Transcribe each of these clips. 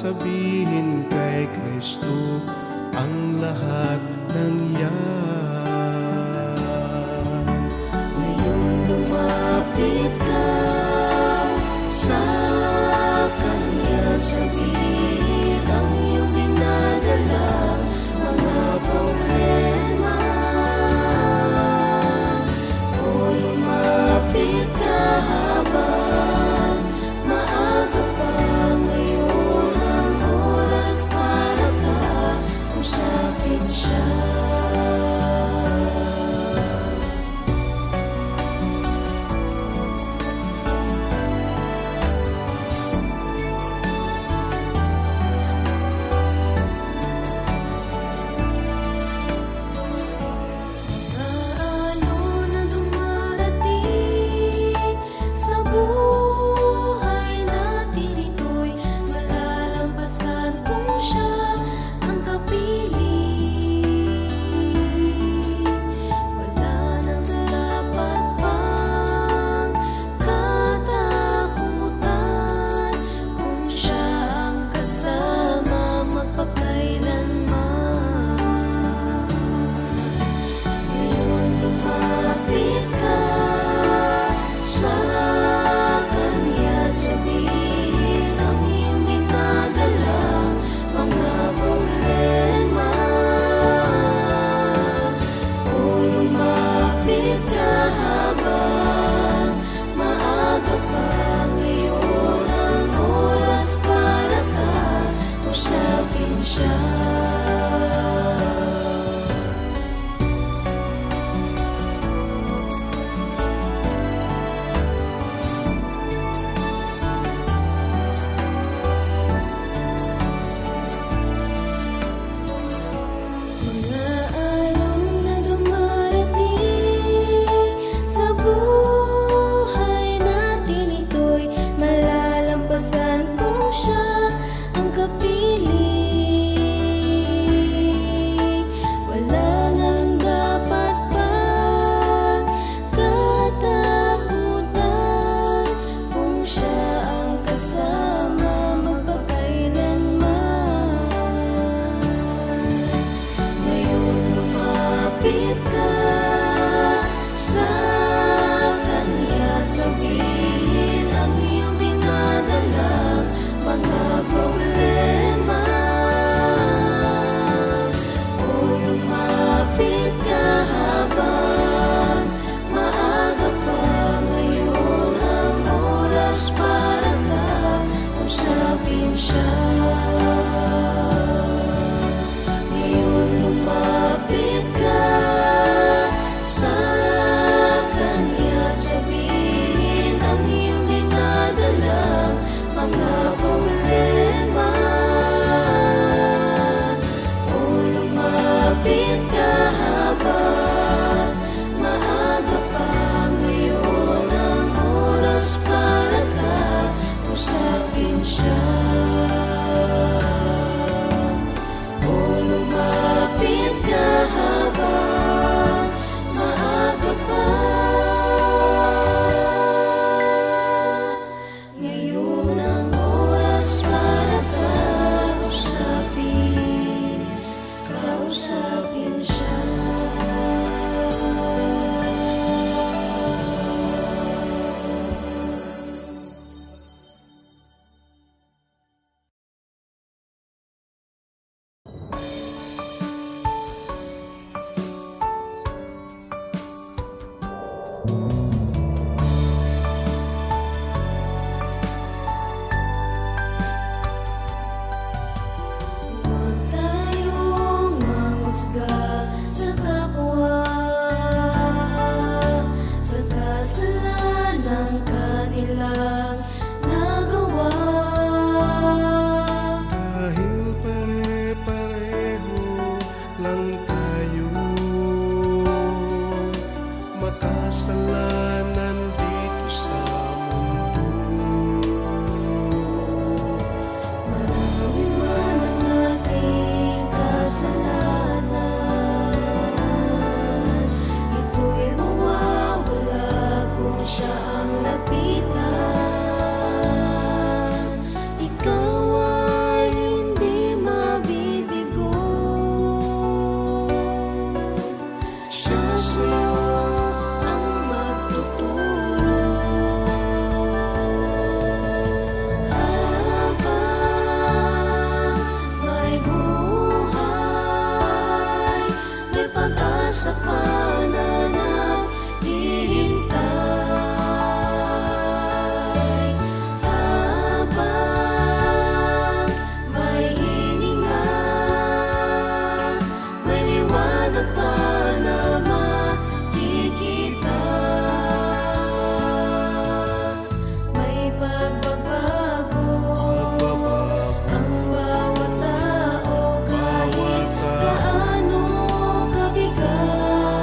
sabihin kay Kristo ang lahat ng yan. Ngayon lumapit ka sa Kanya, sabihin ang iyong dinadala, mga problema. O lumapit ka habang maaga pa, ngayon ang oras para kausapin siya. Paano na dumarating sa buhay natin ito'y malalampasan kung siya ang kapiling. Wala nang dapat pang katakutan kung siya ang kasama magpakailanman. Ngayon lumapit ka sa Kanya, sabihin ang iyong dinadala, mga problema. O lumapit ka habang maaga pa, ngayon ang oras para kausapin siya. Mga araw na dumarating sa buhay natin ito'y malalampasan kung siya ang kapiling. Wala nang dapat pang katakutan kung siya ang kasama magpakailanman. Ngayon lumapit ka sa Kanya, sabihin ang iyong dinadala, mga problema. O lumapit ka habang maaga pa, ngayon ang oras para kausapin siya. Ngayon lumapit ka sa Kanya, sabihin ang iyong dinadala, mga problema. O lumapit ka habang maaga pa, ngayon ang oras para kausapin siya. O lumapit ka habang maaga pa, ngayon ang oras para kausapin siya. Huwag tayong manghusga sa kapwa, sa kasalanang kanilang nagawa. Dahil pare-pareho lang tayo, makasalanan sa pananaghihintay. Habang may hininga, may liwanag pa na makikita. May pagbabago ang bawat tao, kahit gaano kabigat.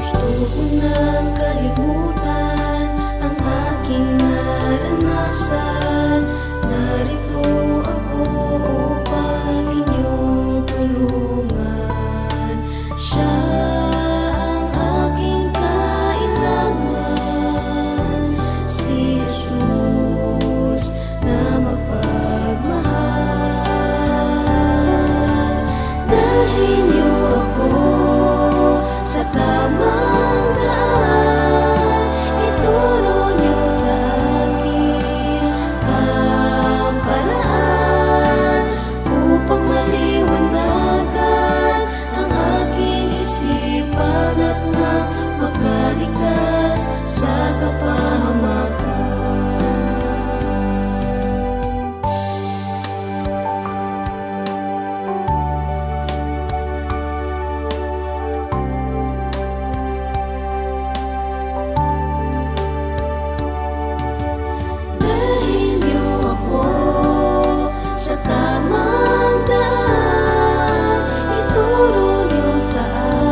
Gusto ko nang kalimutan ang aking naranasan. Narito ako upang inyong tulungan. Siya ang aking kailangan, si Jesus na mapagmahal. Dalhin niyo ako sa tamang daan, ituro niyo sa akin ang paraan upang maliwanagan ang aking isipan at na makaligtas sa kapahamakan. Dalhin niyo ako sa tamang daan, ituro niyo sa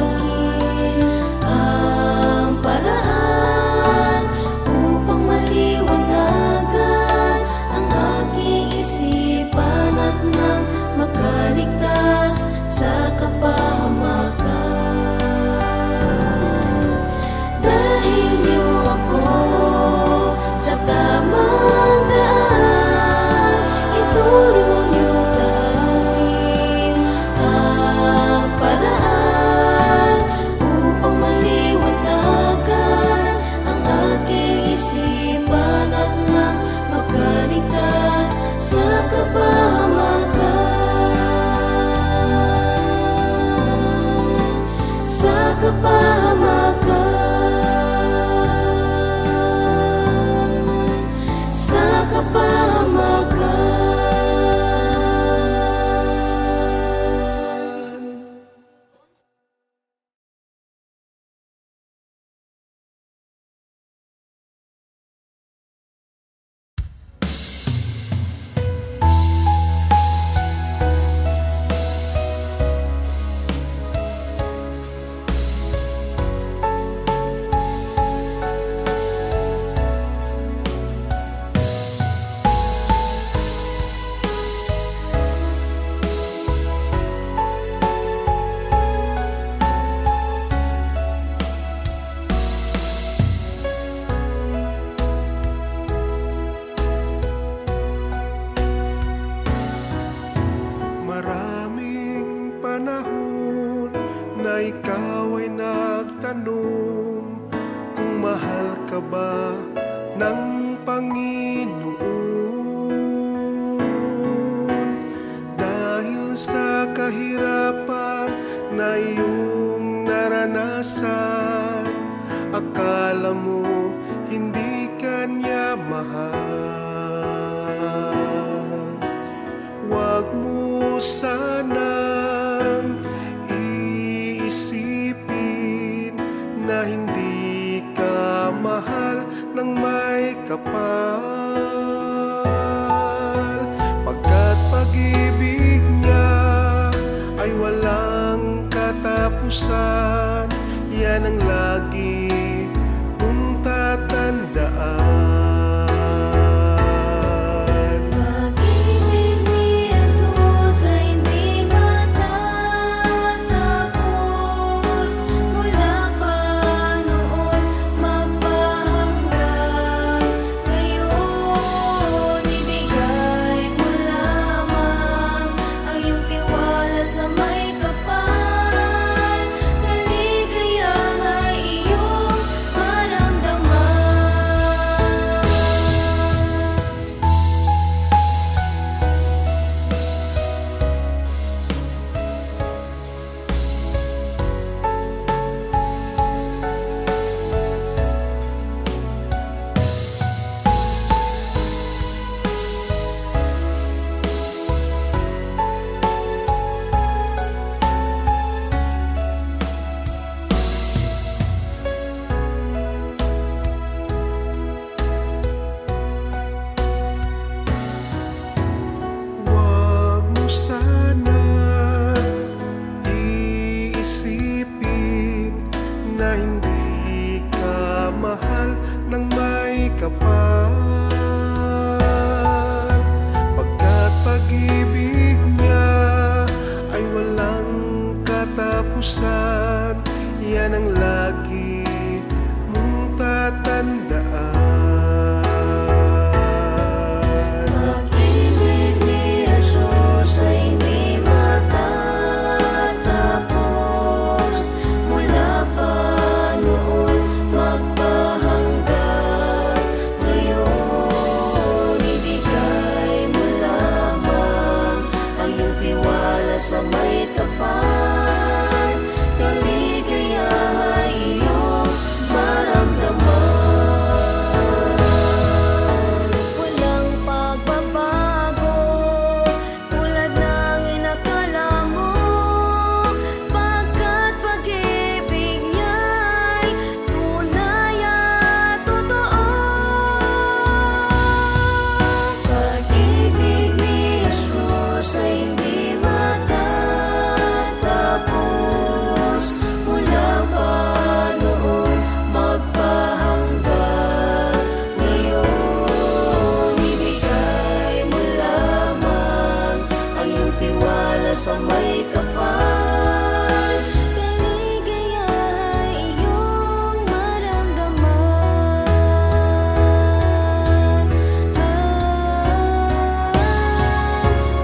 akin ang paraan upang maliwanagan ang aking isipan at nang makaligtas sa kapahamakan. Dalhin niyo ako sa tamang daan, ituro niyo sa akin ang paraan upang maliwanagan ang aking isipan at nang makaligtas sa kapahamakan. Sa kapahamakan. Sa kapahamakan. Maraming panahon na ikaw ay nagtanong kung mahal ka ba ng Panginoon. Dahil sa kahirapan na iyong naranasan, akala mo hindi ka niya mahal. Huwag mo sanang iisipin na hindi ka mahal ng may kapal, pagkat pag-ibig niya ay walang katapusan. Yan ang lagi mong tatandaan. Pag-ibig ni Jesus ay hindi matatapos, mula pa noon magpahanggang ngayon. Ibigay mo lamang ang iyong tiwala sa may kapal, kaligayahang iyong maramdaman. hindi ka mahal ng may kapal, pagkat pag-ibig niya ay walang katapusan. Yan ang lagi mong tatandaan. Pag-ibig ni Jesus ay hindi matatapos, mula pa noon magpahanggan. Ngayon ibigay mo lamang ang iyong tiwala sa may kapal. Kaligayahan iyong maramdaman. Walang pagbabago tulad ng inakala mo, pagkat pag-ibig niya'y tunay at totoo. Pag-ibig ni Jesus ay hindi matatapos, mula pa noon magpahanggan. Ngayon ibigay mo lamang ang iyong tiwala sa may kapal. Kaligayahan iyong maramdaman.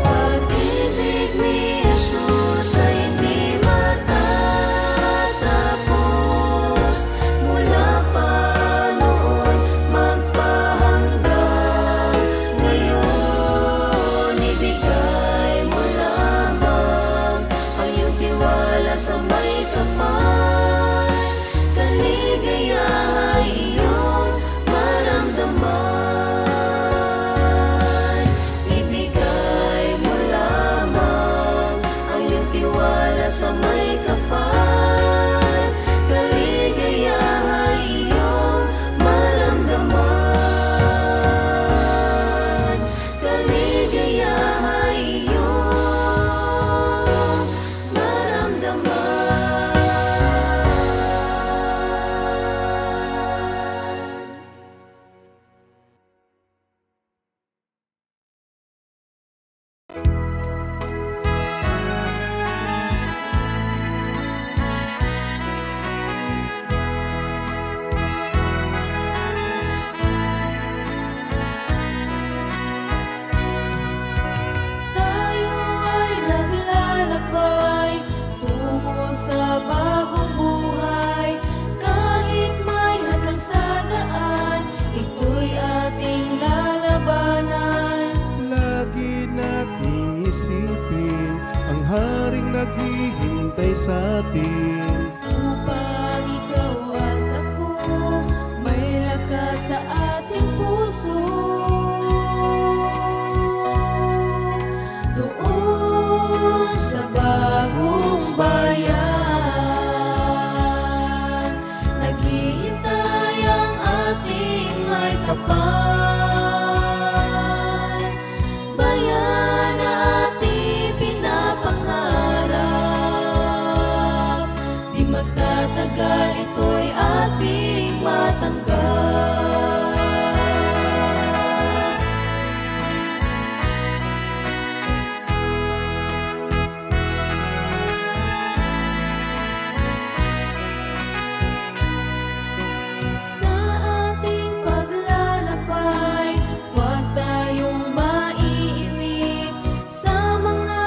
Pag-ibig ni Jesus ay hindi matatapos, mula pa noon magpahanggan. Ngayon ibigay mo lamang ang iyong tiwala sa may kapal. Kaligayahan iyong maramdaman. Ibigay mo lamang ang iyong tiwala sa may kapal. Kaligayahan iyong maramdaman. Kaligayahan iyong maramdaman. Tayo ay naglalakbay tungo sa bagong buhay. Kahit may hadlang sa daan, ito'y ating lalabanan. Lagi nating isipin ang haring naghihintay sa atin. Upang ikaw at ako may lakas sa ating puso. Doon sa bagong bayan, naghihintay ang ating may kapal. Bayan na ating pinapangarap, di magtatagal ito'y ating matanggap. Sa ating paglalakbay, huwag tayong maiinip sa mga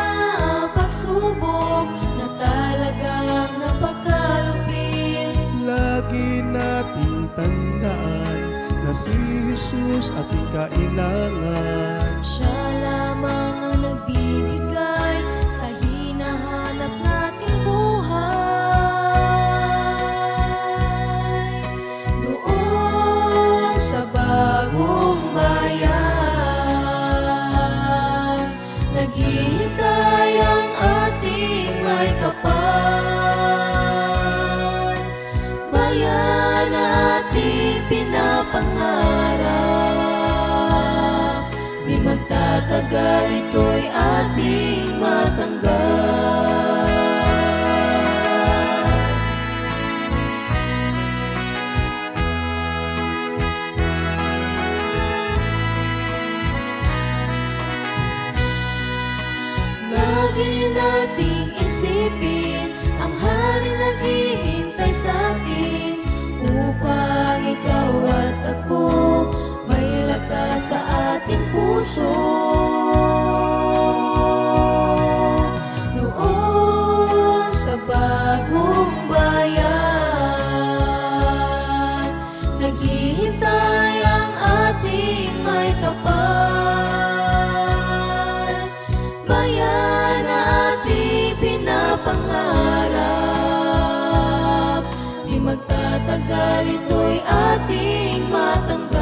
pagsubok na talagang napakalupit. Lagi nating tandaan na si Jesus ating kailangan. Siya lamang ang nagbibigay sa hinahanap nating buhay. Doon sa bagong bayan, naghihintay ang ating may kapal. Bayan na ating pinapangarap, di magtatagal ito'y ating matanggap. isipin ang hari naghihintay sa atin upang ikaw at ako may lakas sa ating puso. Doon sa bagong bayan, naghihintay ang ating may kapal. Bayan na ating pinapangarap, di magtatagal ito'y ating matanggap.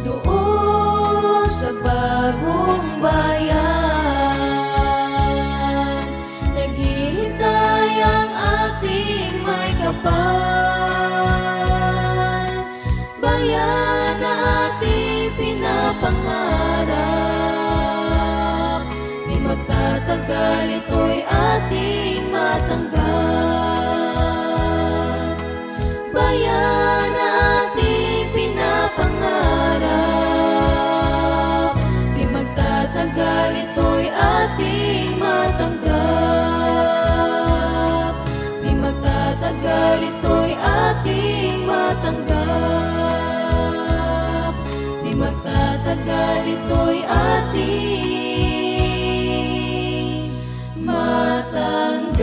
Doon sa bagong bayan, naghihintay ang ating may kapal. Bayan na ating pinapangarap, di magtatagal ito'y ating matanggap. Bayan na ating pinapangarap, di magtatagal ito'y ating matanggap. Di magtatagal ito'y ating matanggap. Di magtatagal ito'y ating matanggap.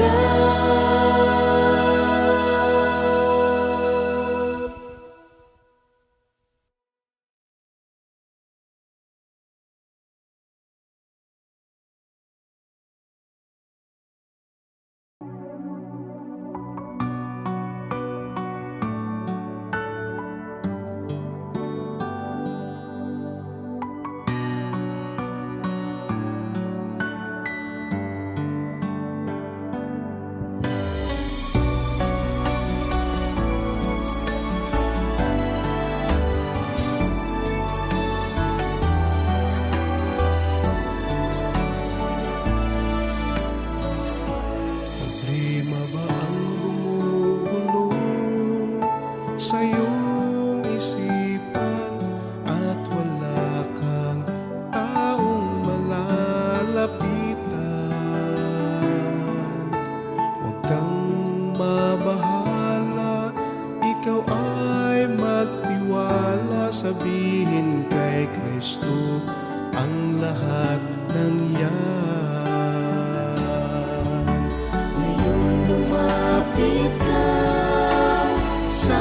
Problema ba ang gumugulo sa iyong isipan at wala kang taong malalapitan? Huwag kang mabahala, ikaw ay magtiwala, sabihin kay Kristo ang lahat ng yan. Ngayon lumapit ka sa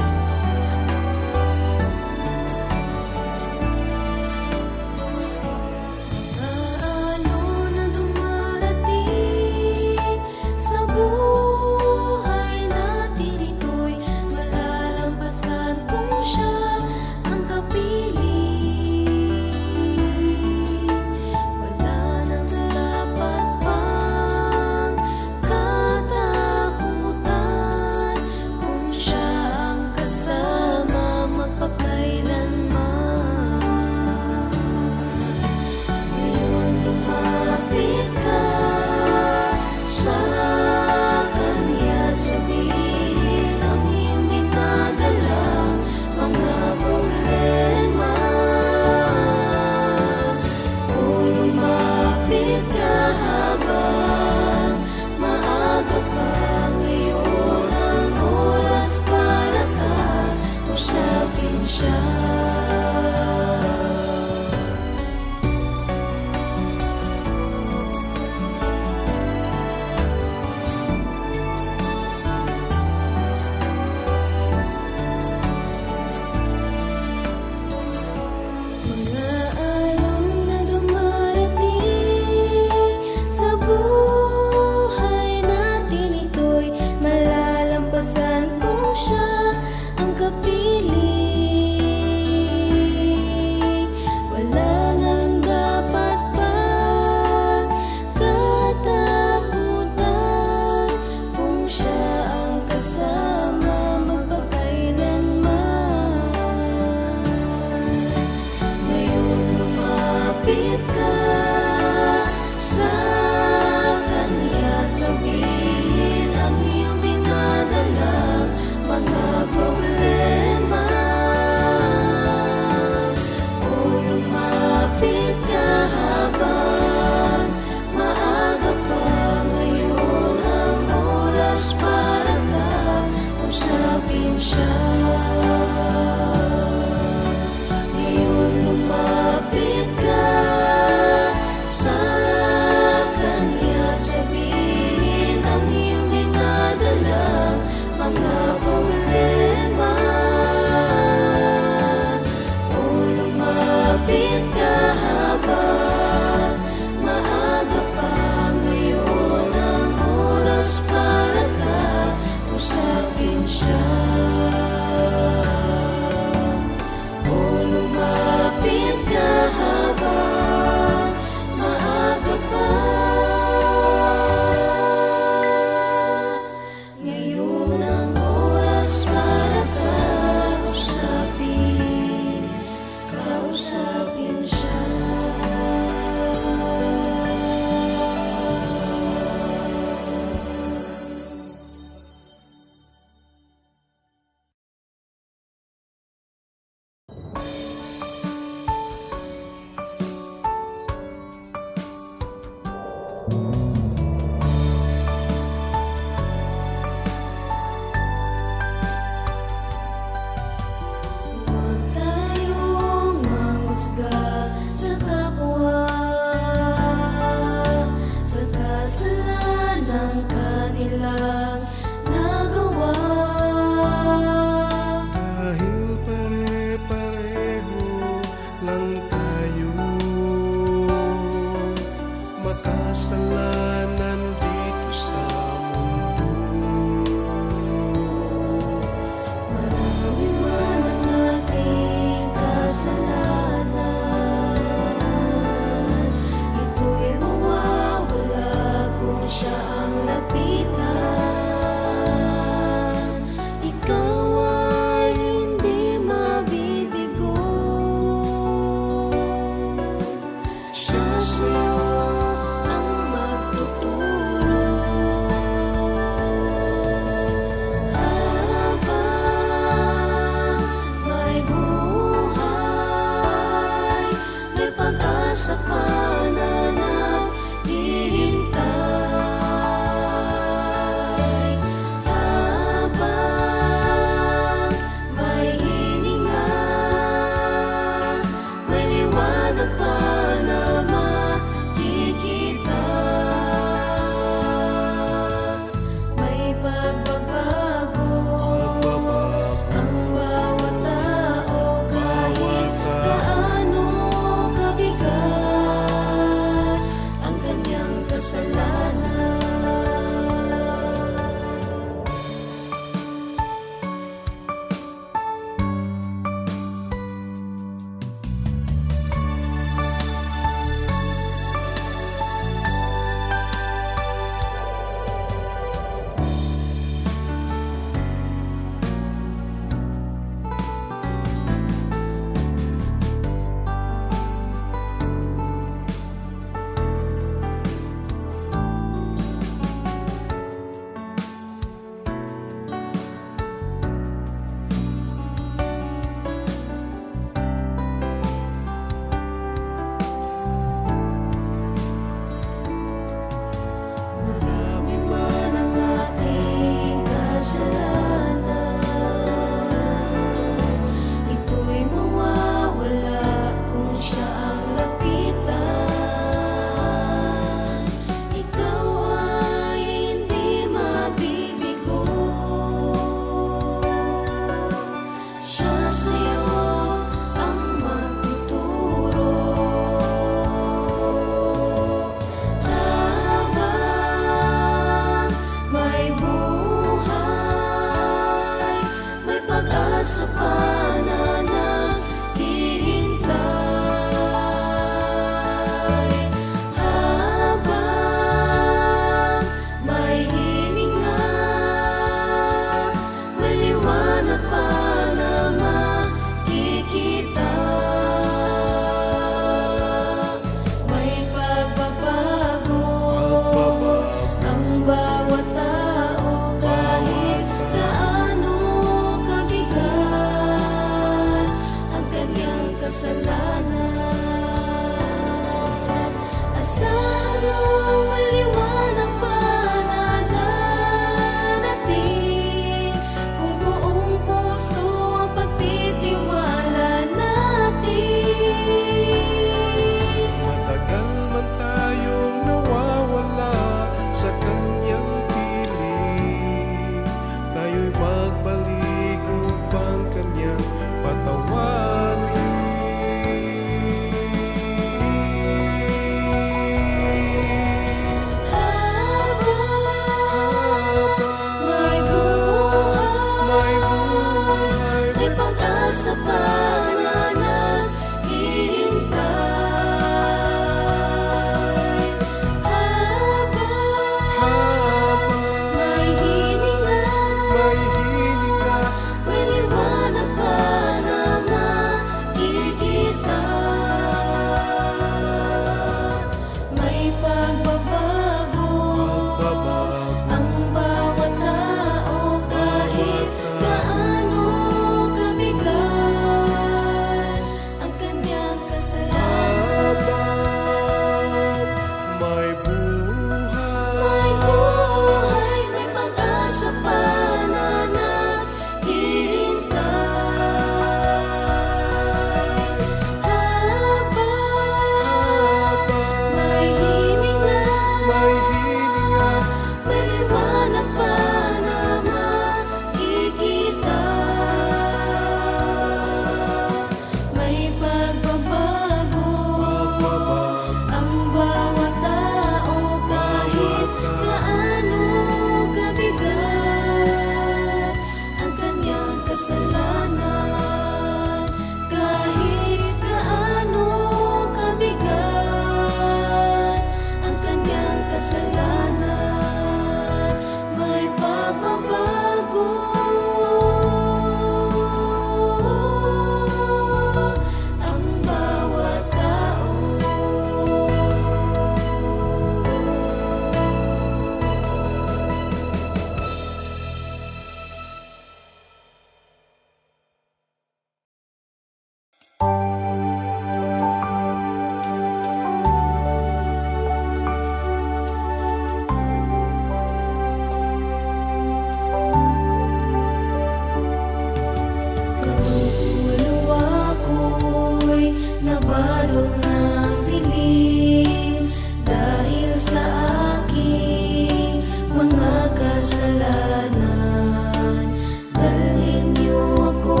kasalanan. Dalhin niyo ako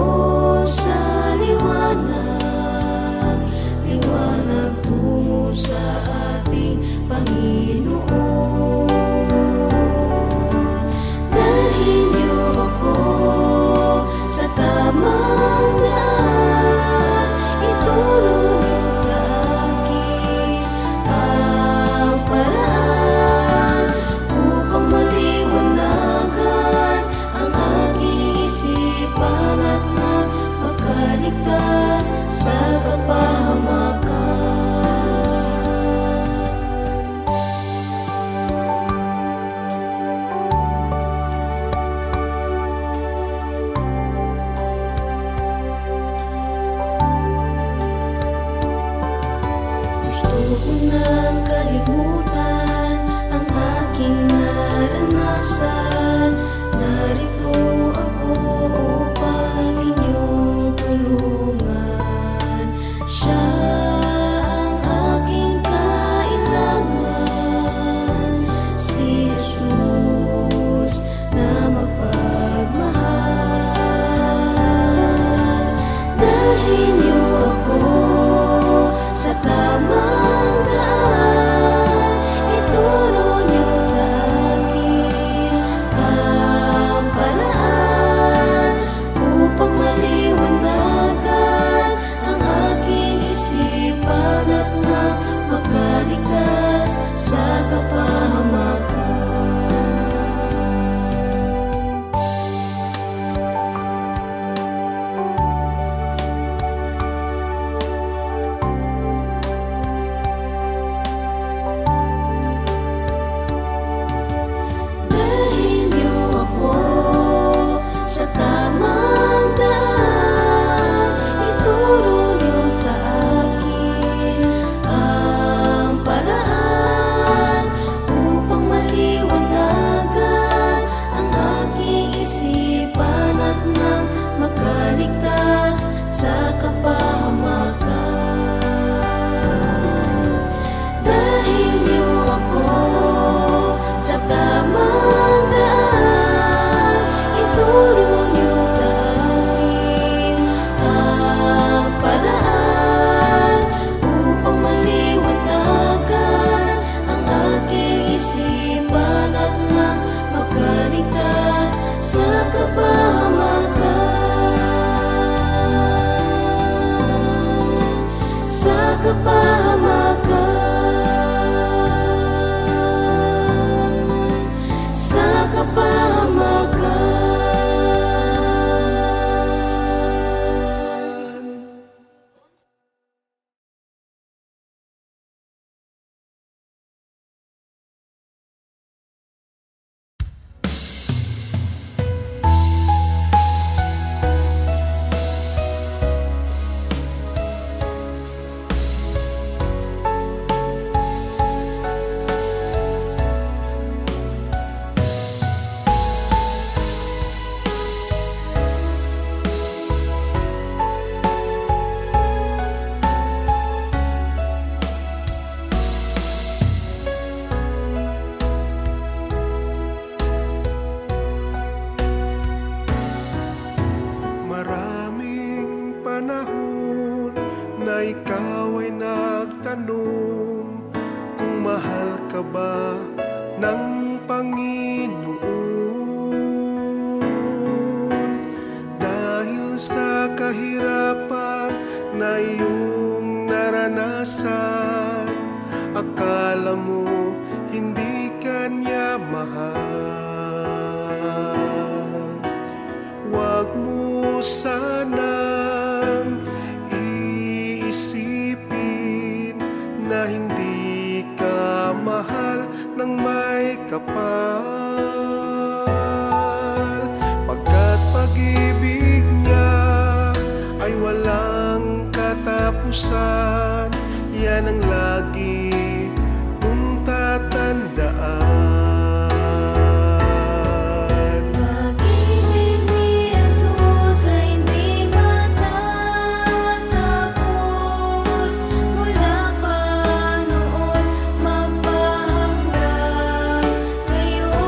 sa liwanag, liwanag tungo sa ating Panginoon. Dalhin niyo ako sa tamang daan, ituro niyo sa akin ang paraan upang maliwanagan ang aking isipan at na makaligtas sa kapahamakan. Gusto ko nang kalimutan ang aking naranasan. Narito ako upang inyong tulungan. Siya ang aking kailangan, si Jesus na mapagmahal. Dalhin niyo ako sa tamang daan, ituro niyo sa akin ang paraan upang maliwanagan ang aking isipan at na makaligtas sa kapahamakan. Dalhin niyo ako sa tamang daan, ituro niyo sa akin ang paraan upang maliwanagan ang aking isipan at nang makaligtas sa kapahamakan. Dalhin niyo ako sa tamang daan, ituro niyo sa akin ang paraan upang maliwanagan ang aking isipan at nang makaligtas sa kapahamakan. Sa kapahamakan. Sa kapahamakan. Maraming panahon na ikaw ay nagtanong kung mahal ka ba ng Panginoon. Dahil sa kahirapan na iyong naranasan, akala mo hindi ka niya mahal. Huwag mo sanang iisipin na hindi ka mahal ng may kapal, pagkat pag-ibig niya ay walang katapusan. Yan ang lagi mong tatandaan. Pag-ibig ni Jesus ay hindi matatapos, mula pa noon magpahanggang ngayon.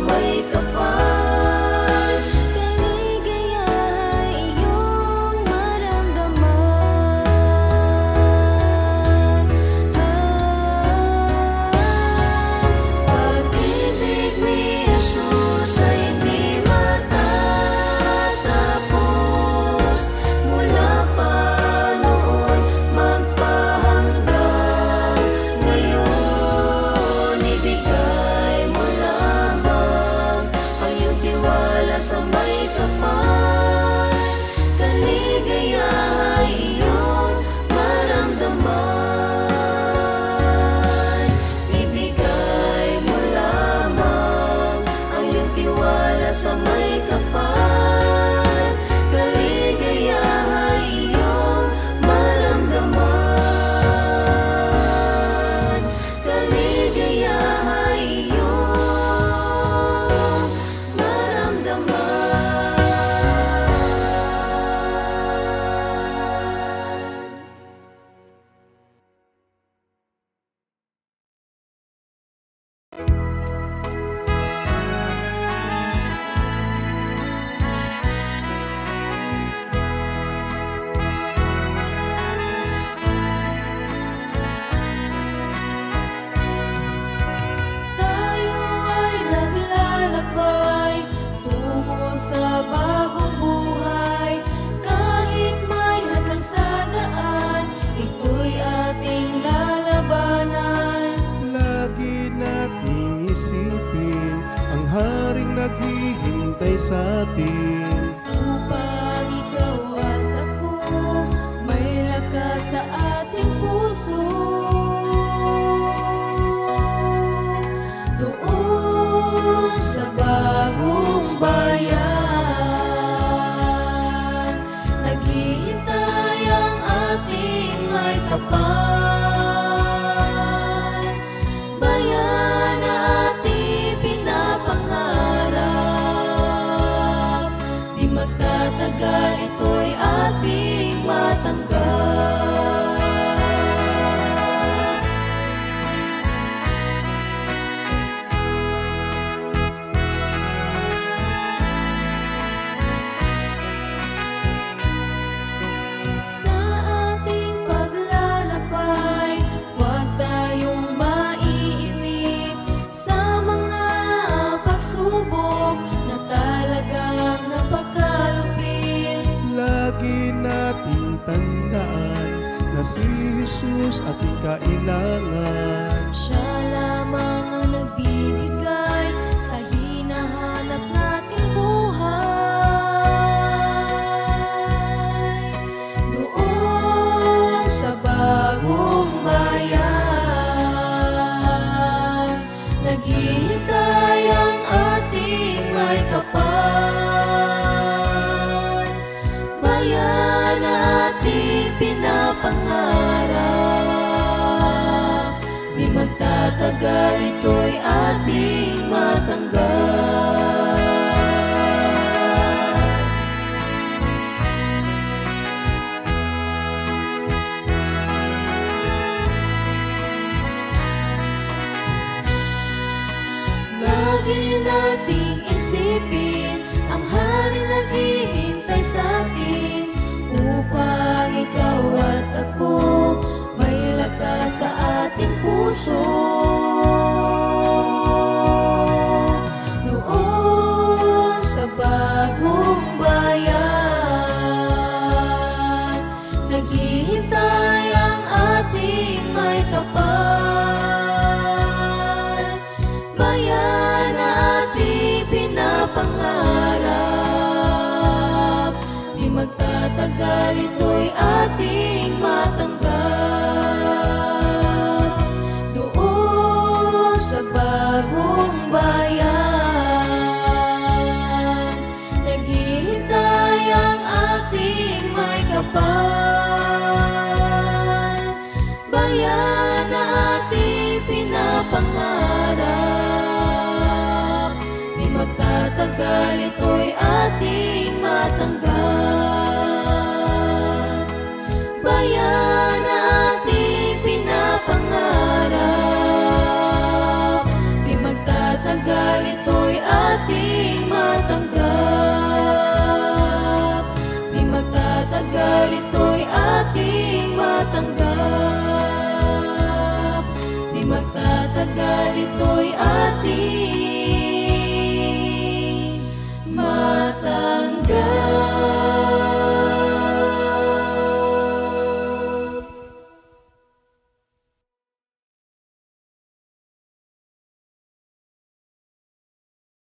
may kapal. Kaligayahan iyong maramdaman. Pag-ibig ni Jesus ay di matatapos. Mula pa noon magpahanggang ngayon, ibigay mo lamang ang iyong tiwala sa may kapal. Kaligayahan iyong maramdaman. Ibigay mo lamang ang iyong tiwala sa may kapal. Kaligayahan iyong maramdaman. Kaligayahan iyong maramdaman. Tayo ay naglalakbay tungo sa bagong buhay. Kahit may hadlang sa daan, ito'y ating lalabanan. Lagi nating isipin ang haring naghihintay sa atin. Upang ikaw at ako may lakas sa ating puso. Doon sa bagong bayan, naghihintay ang ating may kapal. Bayan na ating pinapangarap, di magtatagal ito'y ating matanggap. Sa ating paglalakbay, huwag tayong maiinip sa mga pagsubok na talagang napakalupit. Lagi nating tandaan na si Jesus ating kailangan. Siya lamang ang nagbibigay sa hinahanap nating buhay. Doon sa bagong bayan, naghihintay ang ating may kapal. Bayan na ating pinapangarap, di magtatagal ito'y ating matanggap. Lagi nating isipin ang hari naghihintay sa atin, upang ikaw at ako may lakas sa ating puso. Doon sa bagong bayan, naghihintay ang ating may kapal. Bayan na ating pinapangarap, di magtatagal ito'y ating matanggap. Doon sa bagong bayan, naghihintay ang ating may kapal. Bayan na ating pinapangarap, di magtatagal ito'y ating matanggap. Bayan na ating pinapangarap, di magtatagal ito'y magtatagal, ito'y ating matanggap. Di magtatagal, ito'y ating matanggap.